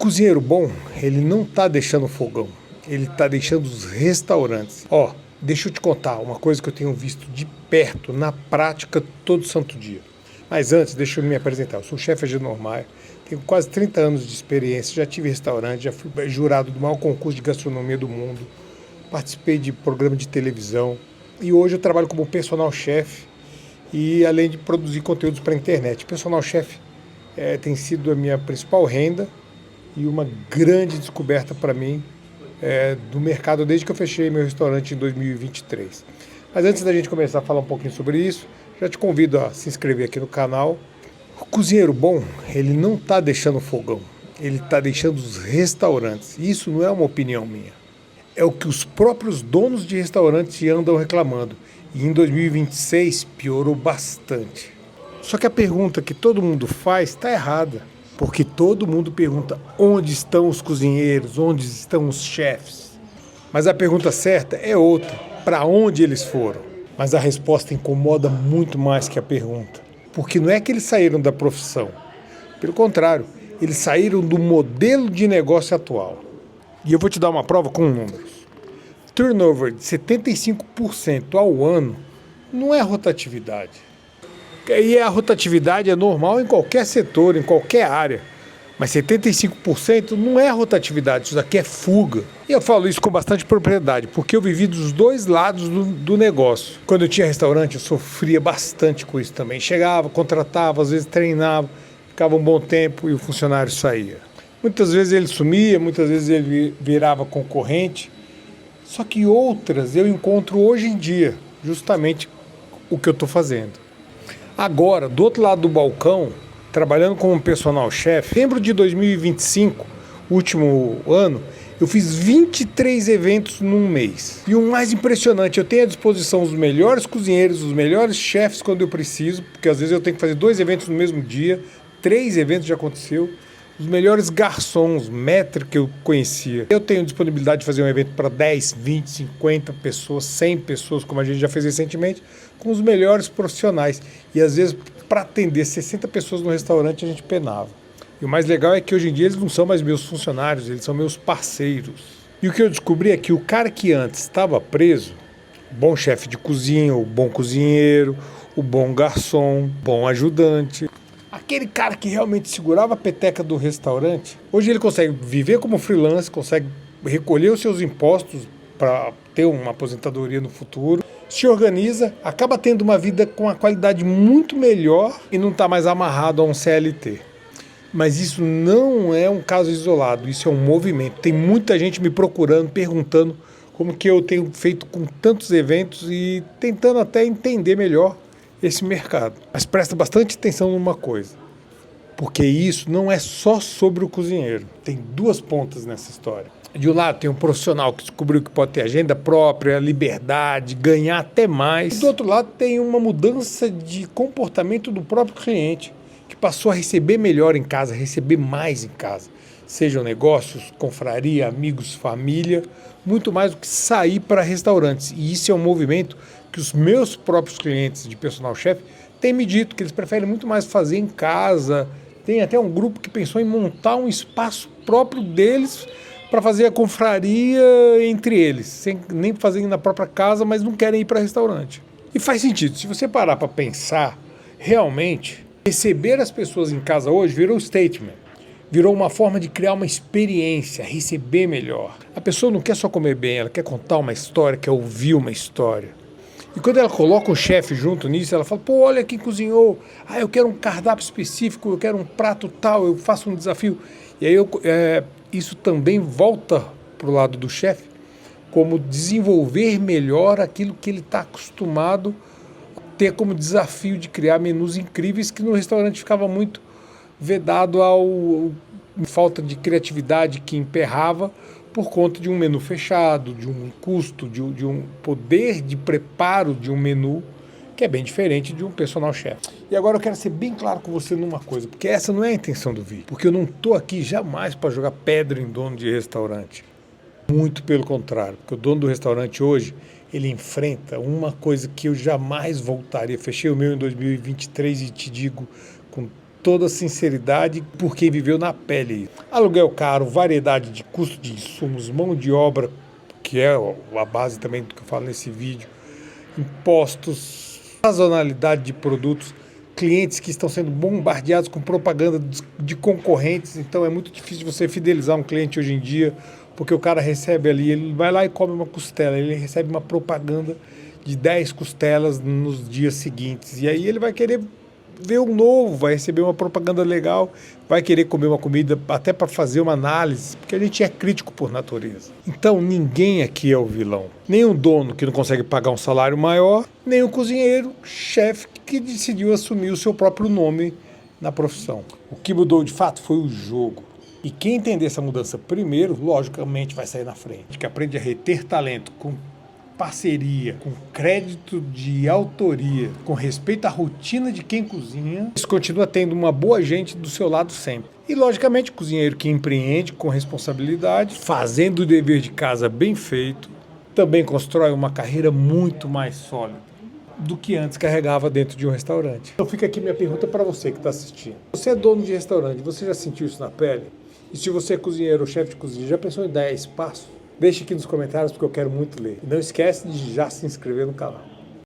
Cozinheiro bom, ele não está deixando o fogão, ele está deixando os restaurantes. Deixa eu te contar uma coisa que eu tenho visto de perto, na prática, todo santo dia. Mas antes, deixa eu me apresentar. Eu sou o chefe Agenor Maia, tenho quase 30 anos de experiência, já tive restaurante, já fui jurado do maior concurso de gastronomia do mundo, participei de programa de televisão e hoje eu trabalho como personal chef e além de produzir conteúdos para a internet. Personal chef tem sido a minha principal renda e uma grande descoberta para mim do mercado desde que eu fechei meu restaurante em 2023. Mas antes da gente começar a falar um pouquinho sobre isso, já te convido a se inscrever aqui no canal. O cozinheiro bom, ele não está deixando o fogão, ele está deixando os restaurantes. Isso não é uma opinião minha. É o que os próprios donos de restaurantes andam reclamando. E em 2026 piorou bastante. Só que a pergunta que todo mundo faz está errada. Porque todo mundo pergunta onde estão os cozinheiros, onde estão os chefes. Mas a pergunta certa é outra, para onde eles foram? Mas a resposta incomoda muito mais que a pergunta. Porque não é que eles saíram da profissão. Pelo contrário, eles saíram do modelo de negócio atual. E eu vou te dar uma prova com números. Turnover de 75% ao ano não é rotatividade. E a rotatividade é normal em qualquer setor, em qualquer área. Mas 75% não é rotatividade, isso daqui é fuga. E eu falo isso com bastante propriedade, porque eu vivi dos dois lados do negócio. Quando eu tinha restaurante, eu sofria bastante com isso também. Chegava, contratava, às vezes treinava, ficava um bom tempo e o funcionário saía. Muitas vezes ele sumia, muitas vezes ele virava concorrente. Só que outras eu encontro hoje em dia, justamente o que eu estou fazendo. Agora, do outro lado do balcão, trabalhando como personal chef, em dezembro de 2025, último ano, eu fiz 23 eventos num mês. E o mais impressionante, eu tenho à disposição os melhores cozinheiros, os melhores chefes quando eu preciso, porque às vezes eu tenho que fazer 2 eventos no mesmo dia, 3 eventos já aconteceu, os melhores garçons, maître que eu conhecia. Eu tenho disponibilidade de fazer um evento para 10, 20, 50 pessoas, 100 pessoas, como a gente já fez recentemente, com os melhores profissionais. E às vezes, para atender 60 pessoas no restaurante, a gente penava. E o mais legal é que hoje em dia eles não são mais meus funcionários, eles são meus parceiros. E o que eu descobri é que o cara que antes estava preso, o bom chefe de cozinha, o bom cozinheiro, o bom garçom, o bom ajudante, aquele cara que realmente segurava a peteca do restaurante, hoje ele consegue viver como freelance, consegue recolher os seus impostos para ter uma aposentadoria no futuro, se organiza, acaba tendo uma vida com uma qualidade muito melhor e não está mais amarrado a um CLT. Mas isso não é um caso isolado, isso é um movimento. Tem muita gente me procurando, perguntando como que eu tenho feito com tantos eventos e tentando até entender melhor esse mercado. Mas presta bastante atenção numa coisa, porque isso não é só sobre o cozinheiro. Tem 2 pontas nessa história. De um lado tem um profissional que descobriu que pode ter agenda própria, liberdade, ganhar até mais. E do outro lado tem uma mudança de comportamento do próprio cliente, que passou a receber melhor em casa, receber mais em casa. Sejam negócios, confraria, amigos, família, muito mais do que sair para restaurantes. E isso é um movimento que os meus próprios clientes de personal chef têm me dito que eles preferem muito mais fazer em casa. Tem até um grupo que pensou em montar um espaço próprio deles para fazer a confraria entre eles, sem nem fazer na própria casa, mas não querem ir para restaurante. E faz sentido, se você parar para pensar, realmente, receber as pessoas em casa hoje virou um statement. Virou uma forma de criar uma experiência, receber melhor. A pessoa não quer só comer bem, ela quer contar uma história, quer ouvir uma história. E quando ela coloca o chefe junto nisso, ela fala, pô, olha quem cozinhou, eu quero um cardápio específico, eu quero um prato tal, eu faço um desafio. E aí isso também volta para o lado do chefe, como desenvolver melhor aquilo que ele está acostumado a ter como desafio de criar menus incríveis, que no restaurante ficava muito vedado ao falta de criatividade que emperrava por conta de um menu fechado, de um custo, de um poder de preparo de um menu que é bem diferente de um personal chef. E agora eu quero ser bem claro com você numa coisa, porque essa não é a intenção do vídeo, porque eu não estou aqui jamais para jogar pedra em dono de restaurante. Muito pelo contrário, porque o dono do restaurante hoje, ele enfrenta uma coisa que eu jamais voltaria. Fechei o meu em 2023 e te digo com toda sinceridade por quem viveu na pele. Aluguel caro, variedade de custo de insumos, mão de obra, que é a base também do que eu falo nesse vídeo, impostos, sazonalidade de produtos, clientes que estão sendo bombardeados com propaganda de concorrentes, então é muito difícil você fidelizar um cliente hoje em dia, porque o cara recebe ali, ele vai lá e come uma costela, ele recebe uma propaganda de 10 costelas nos dias seguintes, e aí ele vai querer ver um novo, vai receber uma propaganda legal, vai querer comer uma comida até para fazer uma análise, porque a gente é crítico por natureza. Então ninguém aqui é o vilão. Nem o dono que não consegue pagar um salário maior, nem o cozinheiro, chefe que decidiu assumir o seu próprio nome na profissão. O que mudou de fato foi o jogo. E quem entender essa mudança primeiro, logicamente vai sair na frente. Que aprende a reter talento com parceria, com crédito de autoria, com respeito à rotina de quem cozinha, isso continua tendo uma boa gente do seu lado sempre. E, logicamente, cozinheiro que empreende com responsabilidade, fazendo o dever de casa bem feito, também constrói uma carreira muito mais sólida do que antes carregava dentro de um restaurante. Então fica aqui minha pergunta para você que está assistindo. Você é dono de restaurante, você já sentiu isso na pele? E se você é cozinheiro ou chefe de cozinha, já pensou em dar espaço? Deixe aqui nos comentários porque eu quero muito ler. E não esquece de já se inscrever no canal.